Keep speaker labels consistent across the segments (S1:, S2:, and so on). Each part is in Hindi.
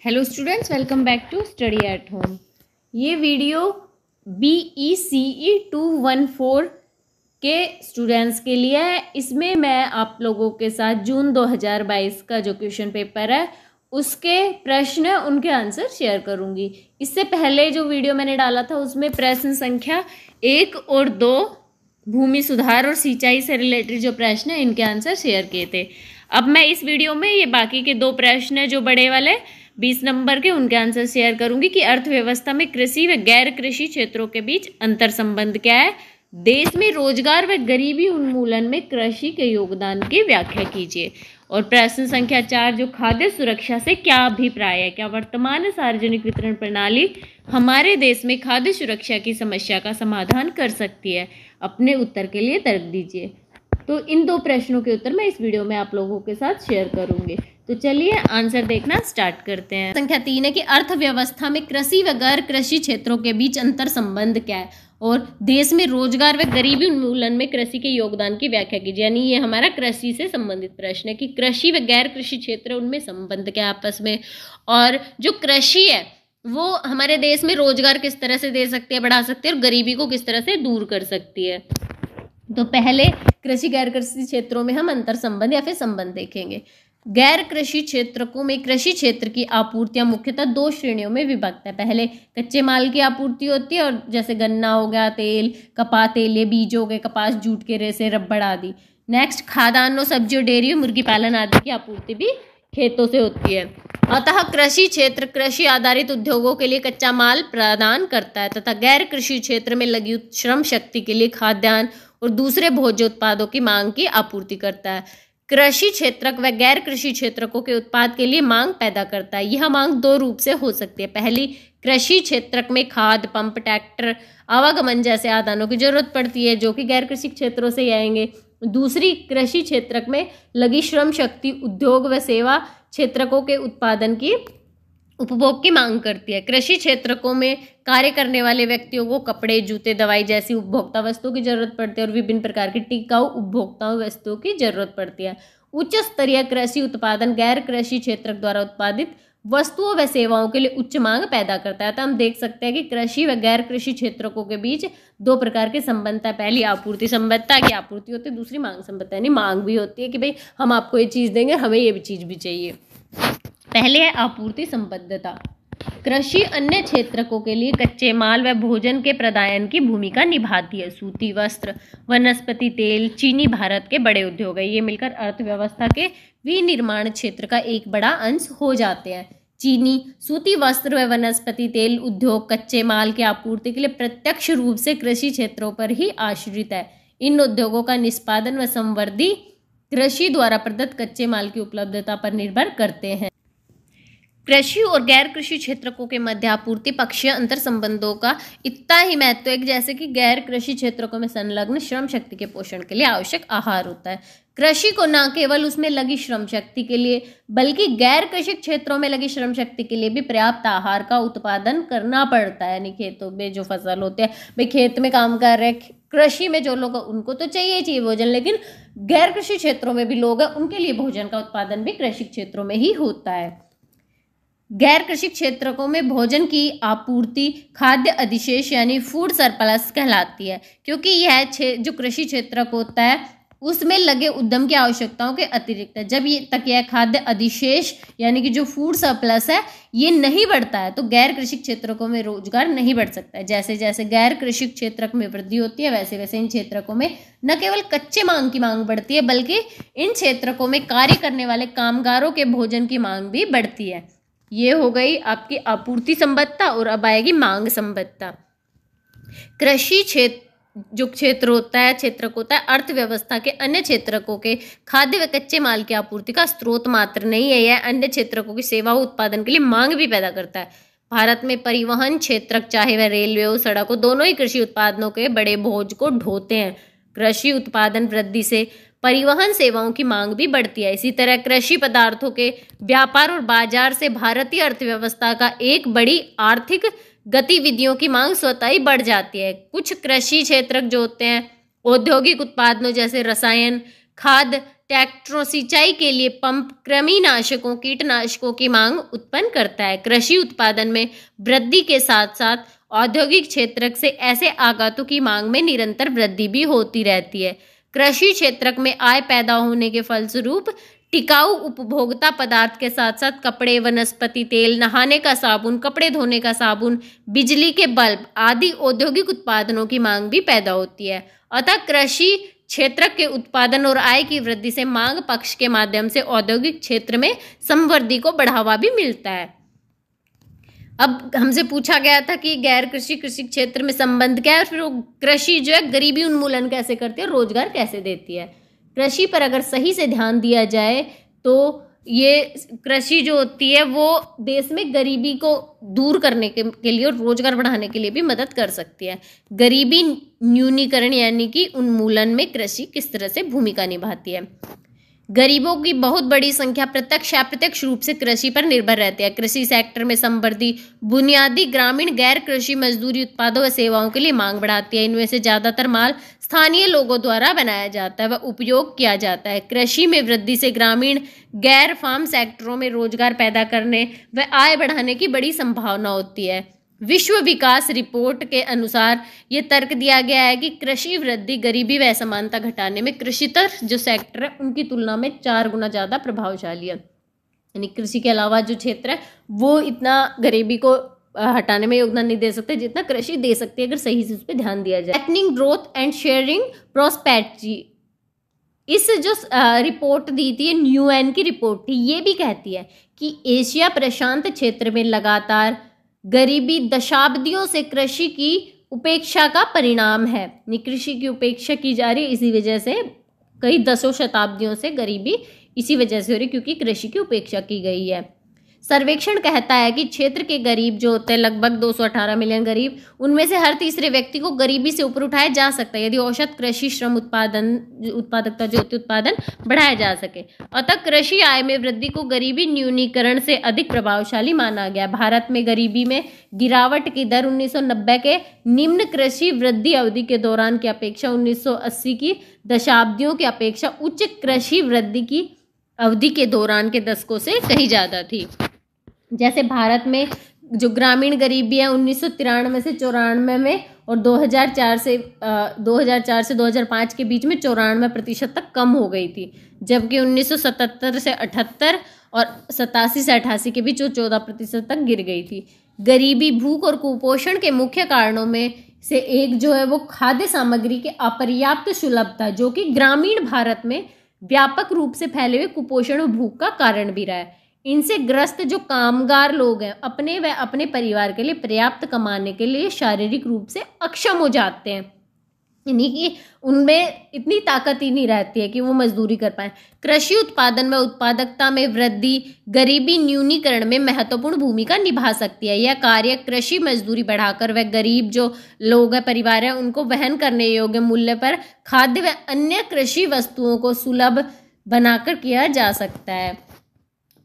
S1: Hello students, welcome back to study at home. ये वीडियो BECE 214 के स्टूडेंट्स के लिए है। इसमें मैं आप लोगों के साथ जून 2022 का जो क्वेश्चन पेपर है उसके प्रश्न उनके आंसर शेयर करूंगी। इससे पहले जो वीडियो मैंने डाला था उसमें प्रश्न संख्या 1 और 2 भूमि सुधार और सिंचाई से रिलेटेड जो प्रश्न है इनके आंसर शेयर किए थे। अब मैं इस वीडियो में ये बाकी के 2 प्रश्न है जो बड़े वाले 20 नंबर के, उनके आंसर शेयर करूंगी कि अर्थव्यवस्था में कृषि व गैर कृषि क्षेत्रों के बीच अंतर संबंध क्या है। देश में रोजगार व गरीबी उन्मूलन में कृषि के योगदान की व्याख्या कीजिए। और प्रश्न संख्या 4 जो खाद्य सुरक्षा से क्या अभिप्राय है, क्या वर्तमान सार्वजनिक वितरण प्रणाली हमारे देश में खाद्य सुरक्षा की समस्या का समाधान कर सकती है। अपने उत्तर के लिए तर्क दीजिए। तो इन 2 प्रश्नों के उत्तर मैं इस वीडियो में आप लोगों के साथ शेयर करूंगी। तो चलिए आंसर देखना स्टार्ट करते हैं। संख्या 3 है कि अर्थव्यवस्था में कृषि व गैर कृषि क्षेत्रों के बीच अंतर संबंध क्या है और देश में रोजगार व गरीबी उन्मूलन में कृषि के योगदान की व्याख्या कीजिए। यानी ये हमारा कृषि से संबंधित प्रश्न है कि कृषि व गैर कृषि क्षेत्र उनमें संबंध क्या है आपस में, और जो कृषि है वो हमारे देश में रोजगार किस तरह से दे सकती है, बढ़ा सकती है, और गरीबी को किस तरह से दूर कर सकती है। तो पहले कृषि गैर कृषि क्षेत्रों में हम अंतर संबंध या फिर संबंध देखेंगे। गैर कृषि क्षेत्रों में कृषि क्षेत्र की आपूर्तियां मुख्यतः 2 श्रेणियों में विभक्त है। पहले कच्चे माल की आपूर्ति होती है, और जैसे गन्ना हो गया, तेल, कपास तेल, ये बीज हो गए, कपास, जूट के रेशे, रबड़ आदि। नेक्स्ट खाद्यान्नों, सब्जियों, डेयरी, मुर्गी पालन आदि की आपूर्ति भी खेतों से होती है। अतः कृषि क्षेत्र कृषि आधारित उद्योगों के लिए कच्चा माल प्रदान करता है तथा गैर कृषि क्षेत्र में लगी श्रम शक्ति के लिए खाद्यान्न और दूसरे भोज्य उत्पादों की मांग की आपूर्ति करता है। कृषि क्षेत्रक व गैर कृषि क्षेत्रकों के उत्पाद के लिए मांग पैदा करता है। यह मांग 2 रूप से हो सकती है। पहली, कृषि क्षेत्रक में खाद, पंप, ट्रैक्टर, आवागमन जैसे आदानों की जरूरत पड़ती है जो कि गैर कृषि क्षेत्रों से आएंगे। दूसरी, कृषि क्षेत्रक में लगी श्रम शक्ति उद्योग व सेवा क्षेत्रकों के उत्पादन की उपभोग की मांग करती है। कृषि क्षेत्रकों में कार्य करने वाले व्यक्तियों को कपड़े, जूते, दवाई जैसी उपभोक्ता वस्तुओं की जरूरत पड़ती है और विभिन्न प्रकार की टिकाऊ उपभोक्ता वस्तुओं की जरूरत पड़ती है। उच्च स्तरीय कृषि उत्पादन गैर कृषि क्षेत्र द्वारा उत्पादित वस्तुओं व सेवाओं के लिए उच्च मांग पैदा करता है। तो हम देख सकते हैं कि कृषि व गैर कृषि क्षेत्रों के बीच 2 प्रकार के संबंधता है। पहली आपूर्ति संबंधता की आपूर्ति होती है, दूसरी मांग संबंधता यानी मांग भी होती है कि भाई हम आपको ये चीज़ देंगे, हमें ये भी चीज़ भी चाहिए। पहले है आपूर्ति संबद्धता। कृषि अन्य क्षेत्रकों के लिए कच्चे माल व भोजन के प्रदान की भूमिका निभाती है। सूती वस्त्र, वनस्पति तेल, चीनी भारत के बड़े उद्योग है। ये मिलकर अर्थव्यवस्था के विनिर्माण क्षेत्र का एक बड़ा अंश हो जाते हैं। चीनी, सूती वस्त्र व वनस्पति तेल उद्योग कच्चे माल की आपूर्ति के लिए प्रत्यक्ष रूप से कृषि क्षेत्रों पर ही आश्रित है। इन उद्योगों का निष्पादन व संवर्धी कृषि द्वारा प्रदत्त कच्चे माल की उपलब्धता पर निर्भर करते हैं। कृषि और गैर कृषि क्षेत्रकों के मध्य आपूर्ति पक्षीय अंतर संबंधों का इतना ही महत्व है जैसे कि गैर कृषि क्षेत्रों में संलग्न श्रम शक्ति के पोषण के लिए आवश्यक आहार होता है। कृषि को न केवल उसमें लगी श्रम शक्ति के लिए बल्कि गैर कृषि क्षेत्रों में लगी श्रम शक्ति के लिए भी पर्याप्त आहार का उत्पादन करना पड़ता है। यानी खेतों में जो फसल होते हैं, भाई खेत में काम कर रहे हैं, कृषि में जो लोग उनको तो चाहिए भोजन, लेकिन गैर कृषि क्षेत्रों में भी लोग हैं उनके लिए भोजन का उत्पादन भी कृषि क्षेत्रों में ही होता है। गैर कृषि क्षेत्रों में भोजन की आपूर्ति खाद्य अधिशेष यानी फूड सरप्लस कहलाती है, क्योंकि यह जो कृषि क्षेत्र होता है उसमें लगे उद्यम की आवश्यकताओं के अतिरिक्त है। जब ये तक यह खाद्य अधिशेष यानी कि जो फूड सरप्लस है ये नहीं बढ़ता है तो गैर कृषि क्षेत्रों में रोजगार नहीं बढ़ सकता है। जैसे जैसे गैर कृषि क्षेत्र में वृद्धि होती है वैसे वैसे इन क्षेत्रों में न केवल कच्चे माल की मांग बढ़ती है बल्कि इन क्षेत्रों में कार्य करने वाले कामगारों के भोजन की मांग भी बढ़ती है। ये हो गई आपकी आपूर्ति संबद्धता, और अब आएगी मांग संबद्धता। कृषि क्षेत्र होता है अर्थव्यवस्था के अन्य क्षेत्रकों के खाद्य व कच्चे माल की आपूर्ति का स्रोत मात्र नहीं है, यह अन्य क्षेत्रकों की सेवा उत्पादन के लिए मांग भी पैदा करता है। भारत में परिवहन क्षेत्र चाहे वह रेलवे हो, सड़क हो, दोनों ही कृषि उत्पादनों के बड़े बोझ को ढोते हैं। कृषि उत्पादन वृद्धि से परिवहन सेवाओं की मांग भी बढ़ती है। इसी तरह कृषि पदार्थों के व्यापार और बाजार से भारतीय अर्थव्यवस्था का एक बड़ी आर्थिक गतिविधियों की मांग स्वतः ही बढ़ जाती है। कुछ कृषि क्षेत्र जो होते हैं औद्योगिक उत्पादनों जैसे रसायन, खाद, ट्रैक्टरों, सिंचाई के लिए पंप, कृमिनाशकों, कीटनाशकों की मांग उत्पन्न करता है। कृषि उत्पादन में वृद्धि के साथ साथ औद्योगिक क्षेत्र से ऐसे आगतों की मांग में निरंतर वृद्धि भी होती रहती है। कृषि क्षेत्र में आय पैदा होने के फलस्वरूप टिकाऊ उपभोक्ता पदार्थ के साथ साथ कपड़े, वनस्पति तेल, नहाने का साबुन, कपड़े धोने का साबुन, बिजली के बल्ब आदि औद्योगिक उत्पादनों की मांग भी पैदा होती है। अतः कृषि क्षेत्र के उत्पादन और आय की वृद्धि से मांग पक्ष के माध्यम से औद्योगिक क्षेत्र में समृद्धि को बढ़ावा भी मिलता है। अब हमसे पूछा गया था कि गैर कृषि कृषि क्षेत्र में संबंध क्या है, फिर कृषि जो है गरीबी उन्मूलन कैसे करती है, रोजगार कैसे देती है। कृषि पर अगर सही से ध्यान दिया जाए तो ये कृषि जो होती है वो देश में गरीबी को दूर करने के लिए और रोजगार बढ़ाने के लिए भी मदद कर सकती है। गरीबी न्यूनीकरण यानी कि उन्मूलन में कृषि किस तरह से भूमिका निभाती है। गरीबों की बहुत बड़ी संख्या प्रत्यक्ष या अप्रत्यक्ष रूप से कृषि पर निर्भर रहती है। कृषि सेक्टर में समृद्धि बुनियादी ग्रामीण गैर कृषि मजदूरी उत्पादों व सेवाओं के लिए मांग बढ़ाती है। इनमें से ज्यादातर माल स्थानीय लोगों द्वारा बनाया जाता है व उपयोग किया जाता है। कृषि में वृद्धि से ग्रामीण गैर फार्म सेक्टरों में रोजगार पैदा करने व आय बढ़ाने की बड़ी संभावना होती है। विश्व विकास रिपोर्ट के अनुसार ये तर्क दिया गया है कि कृषि वृद्धि गरीबी व असमानता घटाने में कृषितर जो सेक्टर है उनकी तुलना में 4 गुना ज़्यादा प्रभावशाली है। यानी कृषि के अलावा जो क्षेत्र है वो इतना गरीबी को हटाने में योगदान नहीं दे सकते जितना कृषि दे सकती है अगर सही से उस पर ध्यान दिया जाए। एक्निंग ग्रोथ एंड शेयरिंग प्रोस्पेरिटी, इस जो रिपोर्ट दी थी यूएन की रिपोर्ट थी, ये भी कहती है कि एशिया प्रशांत क्षेत्र में लगातार गरीबी दशाब्दियों से कृषि की उपेक्षा का परिणाम है। कृषि की उपेक्षा की जा रही है, इसी वजह से कई दसों शताब्दियों से गरीबी इसी वजह से हो रही क्योंकि कृषि की उपेक्षा की गई है। सर्वेक्षण कहता है कि क्षेत्र के गरीब जो होते हैं लगभग 218 मिलियन गरीब, उनमें से हर तीसरे व्यक्ति को गरीबी से ऊपर उठाया जा सकता है यदि औसत कृषि श्रम उत्पादकता जो होती है उत्पादन बढ़ाया जा सके। अतः कृषि आय में वृद्धि को गरीबी न्यूनीकरण से अधिक प्रभावशाली माना गया। भारत में गरीबी में गिरावट की दर 1990 के निम्न कृषि वृद्धि अवधि के दौरान की अपेक्षा 1980 की दशाब्दियों की अपेक्षा उच्च कृषि वृद्धि की अवधि के दौरान के दशकों से कहीं ज़्यादा थी। जैसे भारत में जो ग्रामीण गरीबी है 1993 से 94 में और 2004 से 2005 के बीच में 94% तक कम हो गई थी, जबकि 1977 से 78 और 87 से 88 के बीच वो 14% तक गिर गई थी। गरीबी, भूख और कुपोषण के मुख्य कारणों में से एक जो है वो खाद्य सामग्री के अपर्याप्त सुलभता, जो कि ग्रामीण भारत में व्यापक रूप से फैले हुए कुपोषण और भूख का कारण भी रहा है। इनसे ग्रस्त जो कामगार लोग हैं अपने व अपने परिवार के लिए पर्याप्त कमाने के लिए शारीरिक रूप से अक्षम हो जाते हैं, यानी कि उनमें इतनी ताकत ही नहीं रहती है कि वो मजदूरी कर पाए। कृषि उत्पादन में उत्पादकता में वृद्धि गरीबी न्यूनीकरण में महत्वपूर्ण भूमिका निभा सकती है। यह कार्य कृषि मजदूरी बढ़ाकर व गरीब जो लोग हैं परिवार हैं उनको वहन करने योग्य मूल्य पर खाद्य व अन्य कृषि वस्तुओं को सुलभ बनाकर किया जा सकता है।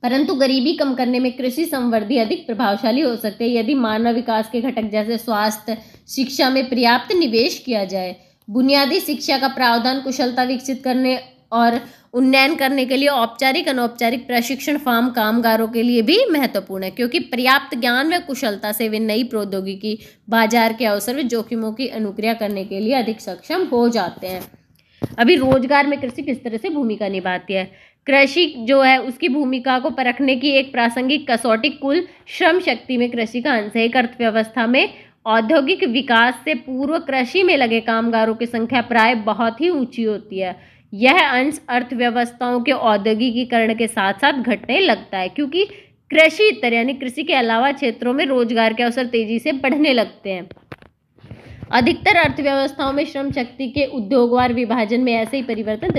S1: परंतु गरीबी कम करने में कृषि संवर्धी अधिक प्रभावशाली हो सकते हैं यदि मानव विकास के घटक जैसे स्वास्थ्य, शिक्षा में पर्याप्त निवेश किया जाए। बुनियादी शिक्षा का प्रावधान कुशलता विकसित करने और उन्नयन करने के लिए औपचारिक अनौपचारिक प्रशिक्षण फार्म कामगारों के लिए भी महत्वपूर्ण है, क्योंकि पर्याप्त ज्ञान व कुशलता से वे नई प्रौद्योगिकी, बाजार के अवसर व जोखिमों की अनुक्रिया करने के लिए अधिक सक्षम हो जाते हैं। अभी रोजगार में कृषि किस तरह से भूमिका निभाती है। कृषि जो है उसकी भूमिका को परखने की एक प्रासंगिक कसौटी कुल श्रम शक्ति में कृषि का अंश है। एक अर्थव्यवस्था में औद्योगिक विकास से पूर्व कृषि में लगे कामगारों की संख्या प्राय बहुत ही ऊंची होती है। यह अंश अर्थव्यवस्थाओं के औद्योगिकीकरण के साथ साथ घटने लगता है, क्योंकि कृषि इतर यानी कृषि के अलावा क्षेत्रों में रोजगार के अवसर तेजी से बढ़ने लगते हैं। अधिकतर अर्थव्यवस्थाओं में श्रम शक्ति के उद्योगवार विभाजन में ऐसे ही परिवर्तन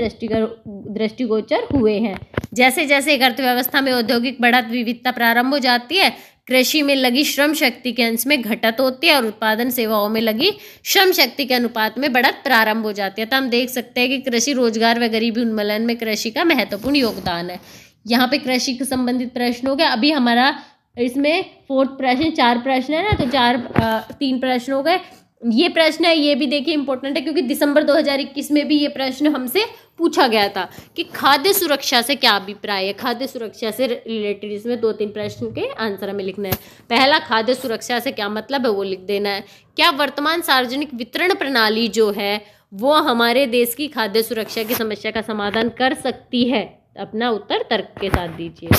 S1: दृष्टिगोचर हुए हैं। जैसे जैसे एक अर्थव्यवस्था में औद्योगिक बढ़त विविधता प्रारंभ हो जाती है, कृषि में लगी श्रम शक्ति के अंश में घटत होती है और उत्पादन सेवाओं में लगी श्रम शक्ति के अनुपात में बढ़त प्रारंभ हो जाती है। तो हम देख सकते हैं कि कृषि रोजगार व गरीबी उन्मूलन में कृषि का महत्वपूर्ण योगदान है। यहाँ पे कृषि से संबंधित प्रश्न हो गया। अभी हमारा इसमें 4th प्रश्न, 4 प्रश्न है ना, तो 3 प्रश्न हो गए। ये प्रश्न है, ये भी देखिए इंपॉर्टेंट है, क्योंकि दिसंबर 2021 में भी ये प्रश्न हमसे पूछा गया था कि खाद्य सुरक्षा से क्या अभिप्राय है। खाद्य सुरक्षा से रिलेटेड इसमें 2-3 प्रश्न के आंसर हमें लिखना है। पहला, खाद्य सुरक्षा से क्या मतलब है वो लिख देना है। क्या वर्तमान सार्वजनिक वितरण प्रणाली जो है वो हमारे देश की खाद्य सुरक्षा की समस्या का समाधान कर सकती है? अपना उत्तर तर्क के साथ दीजिए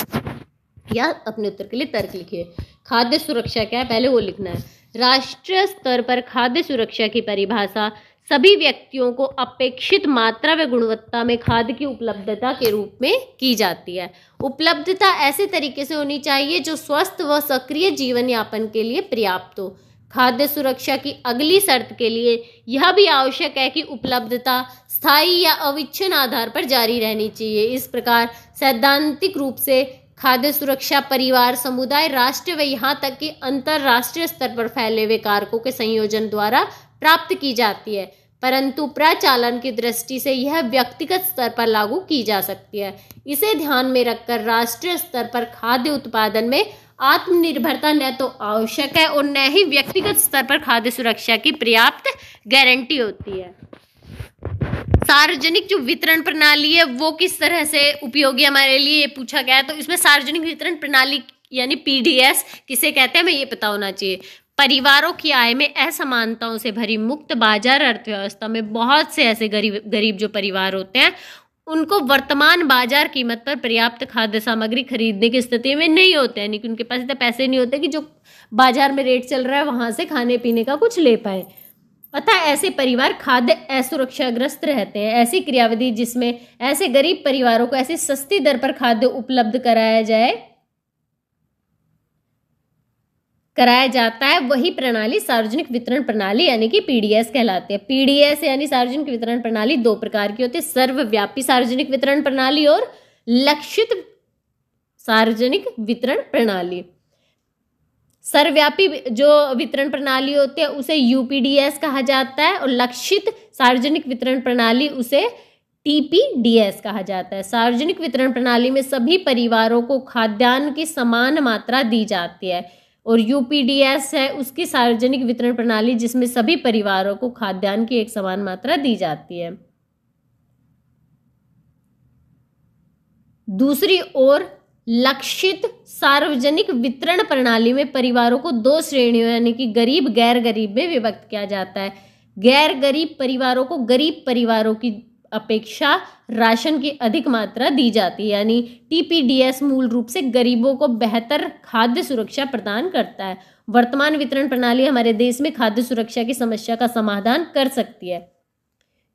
S1: या अपने उत्तर के लिए तर्क लिखिए। खाद्य सुरक्षा क्या है पहले वो लिखना है। राष्ट्रीय स्तर पर खाद्य सुरक्षा की परिभाषा सभी व्यक्तियों को अपेक्षित मात्रा व गुणवत्ता में खाद्य की उपलब्धता के रूप में की जाती है। उपलब्धता ऐसे तरीके से होनी चाहिए जो स्वस्थ व सक्रिय जीवन यापन के लिए पर्याप्त हो। खाद्य सुरक्षा की अगली शर्त के लिए यह भी आवश्यक है कि उपलब्धता स्थायी या अविच्छिन्न आधार पर जारी रहनी चाहिए। इस प्रकार सैद्धांतिक रूप से खाद्य सुरक्षा परिवार, समुदाय, राष्ट्र व यहाँ तक कि अंतरराष्ट्रीय स्तर पर फैले हुए कारकों के संयोजन द्वारा प्राप्त की जाती है, परंतु प्रचालन की दृष्टि से यह व्यक्तिगत स्तर पर लागू की जा सकती है। इसे ध्यान में रखकर राष्ट्रीय स्तर पर खाद्य उत्पादन में आत्मनिर्भरता न तो आवश्यक है और न ही व्यक्तिगत स्तर पर खाद्य सुरक्षा की पर्याप्त गारंटी होती है। सार्वजनिक जो वितरण प्रणाली है वो किस तरह से उपयोगी हमारे लिए, ये पूछा गया है। तो इसमें सार्वजनिक वितरण प्रणाली यानी पीडीएस किसे कहते हैं हमें ये पता होना चाहिए। परिवारों की आय में असमानताओं से भरी मुक्त बाजार अर्थव्यवस्था में बहुत से ऐसे गरीब जो परिवार होते हैं उनको वर्तमान बाजार कीमत पर पर्याप्त खाद्य सामग्री खरीदने की स्थिति में नहीं होते हैं, क्योंकि उनके पास इतने पैसे नहीं होते कि जो बाजार में रेट चल रहा है वहां से खाने पीने का कुछ ले पाए। अतः ऐसे परिवार खाद्य असुरक्षाग्रस्त रहते हैं। ऐसी क्रियाविधि जिसमें ऐसे गरीब परिवारों को ऐसी सस्ती दर पर खाद्य उपलब्ध कराया जाता है वही प्रणाली सार्वजनिक वितरण प्रणाली यानी कि पीडीएस कहलाती है। पीडीएस यानी सार्वजनिक वितरण प्रणाली दो प्रकार की होती है, सर्वव्यापी सार्वजनिक वितरण प्रणाली और लक्षित सार्वजनिक वितरण प्रणाली। सर्वव्यापी जो वितरण प्रणाली होती है उसे यूपीडीएस कहा जाता है और लक्षित सार्वजनिक वितरण प्रणाली उसे टीपीडीएस कहा जाता है। सार्वजनिक वितरण प्रणाली में सभी परिवारों को खाद्यान्न की समान मात्रा दी जाती है और यूपीडीएस है उसकी सार्वजनिक वितरण प्रणाली जिसमें सभी परिवारों को खाद्यान्न की एक समान मात्रा दी जाती है। दूसरी ओर लक्षित सार्वजनिक वितरण प्रणाली में परिवारों को दो श्रेणियों यानी कि गरीब गैर गरीब में विभक्त किया जाता है। गैर गरीब परिवारों को गरीब परिवारों की अपेक्षा राशन की अधिक मात्रा दी जाती है, यानी टीपीडीएस मूल रूप से गरीबों को बेहतर खाद्य सुरक्षा प्रदान करता है। वर्तमान वितरण प्रणाली हमारे देश में खाद्य सुरक्षा की समस्या का समाधान कर सकती है,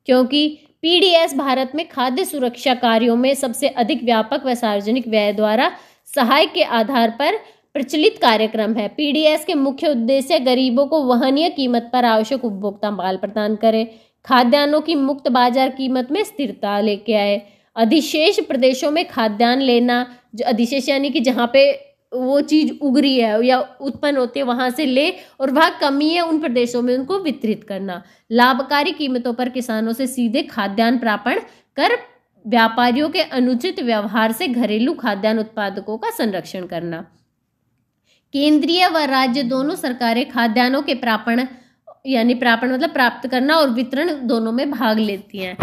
S1: क्योंकि पीडीएस भारत में खाद्य सुरक्षा कार्यों में सबसे अधिक व्यापक व सार्वजनिक व्यय द्वारा सहाय के आधार पर प्रचलित कार्यक्रम है। पीडीएस के मुख्य उद्देश्य गरीबों को वहनीय कीमत पर आवश्यक उपभोक्ता माल प्रदान करें, खाद्यान्नों की मुक्त बाजार कीमत में स्थिरता लेके आए, अधिशेष प्रदेशों में खाद्यान्न लेना, जो अधिशेष यानी कि जहाँ पे वो चीज़ उग रही है या उत्पन्न होती है वहाँ से ले और वहाँ कमी है उन प्रदेशों में उनको वितरित करना, लाभकारी कीमतों पर किसानों से सीधे खाद्यान्न प्रापण कर व्यापारियों के अनुचित व्यवहार से घरेलू खाद्यान्न उत्पादकों का संरक्षण करना। केंद्रीय व राज्य दोनों सरकारें खाद्यान्नों के प्रापण यानी प्रापण मतलब प्राप्त करना और वितरण दोनों में भाग लेती हैं।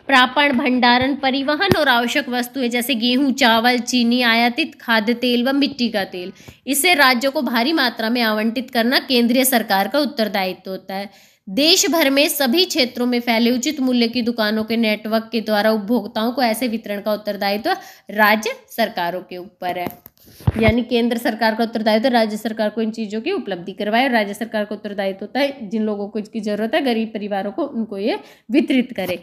S1: प्रापण, भंडारण, परिवहन और आवश्यक वस्तुएं जैसे गेहूं, चावल, चीनी, आयातित खाद्य तेल व मिट्टी का तेल, इसे राज्यों को भारी मात्रा में आवंटित करना केंद्रीय सरकार का उत्तरदायित्व होता है। देश भर में सभी क्षेत्रों में फैले उचित मूल्य की दुकानों के नेटवर्क के द्वारा उपभोक्ताओं को ऐसे वितरण का उत्तरदायित्व राज्य सरकारों के ऊपर है, यानी केंद्र सरकार का उत्तरदायित्व राज्य सरकार को इन चीज़ों की उपलब्धि करवाए और राज्य सरकार का उत्तरदायित्व होता है जिन लोगों को इसकी जरूरत है गरीब परिवारों को उनको ये वितरित करे।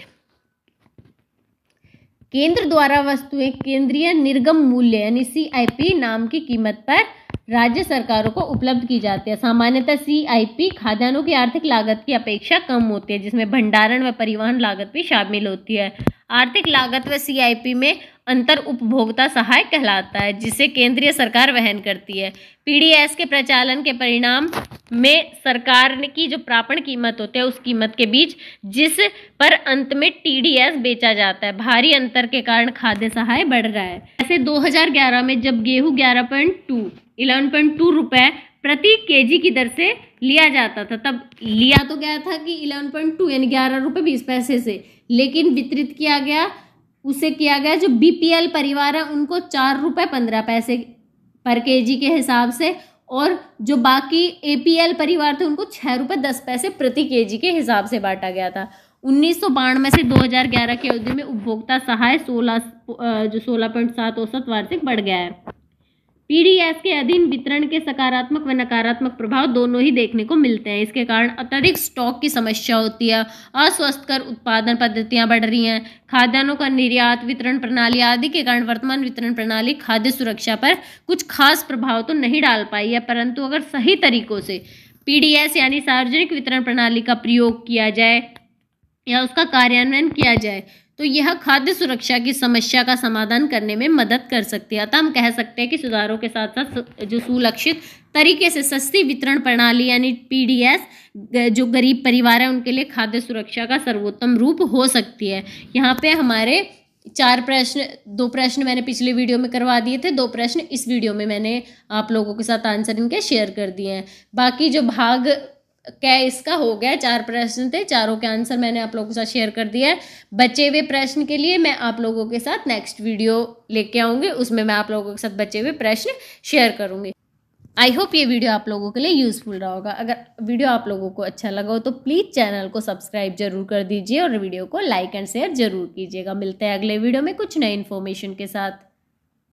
S1: केंद्र द्वारा वस्तुएं केंद्रीय निर्गम मूल्य यानी सीआईपी नाम की कीमत पर राज्य सरकारों को उपलब्ध की जाती है। सामान्यतः सीआईपी खाद्यान्नों की आर्थिक लागत की अपेक्षा कम होती है, जिसमें भंडारण व परिवहन लागत भी शामिल होती है। आर्थिक लागत व सीआईपी में अंतर उपभोक्ता सहाय कहलाता है, जिसे केंद्रीय सरकार वहन करती है। पीडीएस के प्रचालन के परिणाम में सरकार की जो प्रापण कीमत होती है उस कीमत के बीच जिस पर अंत में टीडीएस बेचा जाता है, भारी अंतर के कारण खाद्य सहाय बढ़ रहा है। ऐसे 2011 में जब गेहूं 11.2 रुपए प्रति केजी की दर से लिया जाता था, तब लिया तो गया था कि 11.2 यानी 11 रुपये 20 पैसे से, लेकिन वितरित किया गया, उसे किया गया जो बीपीएल परिवार है उनको 4 रुपये 15 पैसे पर केजी के हिसाब से, और जो बाकी एपीएल परिवार थे उनको 6 रुपये 10 पैसे प्रति केजी के हिसाब से बांटा गया था। 1992 से 2011 की अवधि में उपभोक्ता सहाय 16.7 औसत वार्षिक बढ़ गया है। पीडीएस के अधीन वितरण के सकारात्मक व नकारात्मक प्रभाव दोनों ही देखने को मिलते हैं। इसके कारण अत्यधिक स्टॉक की समस्या होती है, अस्वस्थकर उत्पादन पद्धतियां बढ़ रही हैं, खाद्यान्नों का निर्यात, वितरण प्रणाली आदि के कारण वर्तमान वितरण प्रणाली खाद्य सुरक्षा पर कुछ खास प्रभाव तो नहीं डाल पाई है, परंतु अगर सही तरीकों से पीडीएस यानी सार्वजनिक वितरण प्रणाली का प्रयोग किया जाए या उसका कार्यान्वयन किया जाए तो यह खाद्य सुरक्षा की समस्या का समाधान करने में मदद कर सकती है। अतः हम कह सकते हैं कि सुधारों के साथ साथ जो सुलक्षित तरीके से सस्ती वितरण प्रणाली यानी पीडीएस जो गरीब परिवार है उनके लिए खाद्य सुरक्षा का सर्वोत्तम रूप हो सकती है। यहाँ पे हमारे 4 प्रश्न, 2 प्रश्न मैंने पिछले वीडियो में करवा दिए थे, 2 प्रश्न इस वीडियो में मैंने आप लोगों के साथ आंसर इनके शेयर कर दिए हैं। बाकी जो भाग क्या इसका हो गया, 4 प्रश्न थे, चारों के आंसर मैंने आप लोगों के साथ शेयर कर दिया है। बचे हुए प्रश्न के लिए मैं आप लोगों के साथ नेक्स्ट वीडियो लेके आऊँगी, उसमें मैं आप लोगों के साथ बचे हुए प्रश्न शेयर करूँगी। आई होप ये वीडियो आप लोगों के लिए यूज़फुल रहा होगा। अगर वीडियो आप लोगों को अच्छा लगा हो तो प्लीज़ चैनल को सब्सक्राइब जरूर कर दीजिए और वीडियो को लाइक एंड शेयर जरूर कीजिएगा। मिलते हैं अगले वीडियो में कुछ नए इन्फॉर्मेशन के साथ।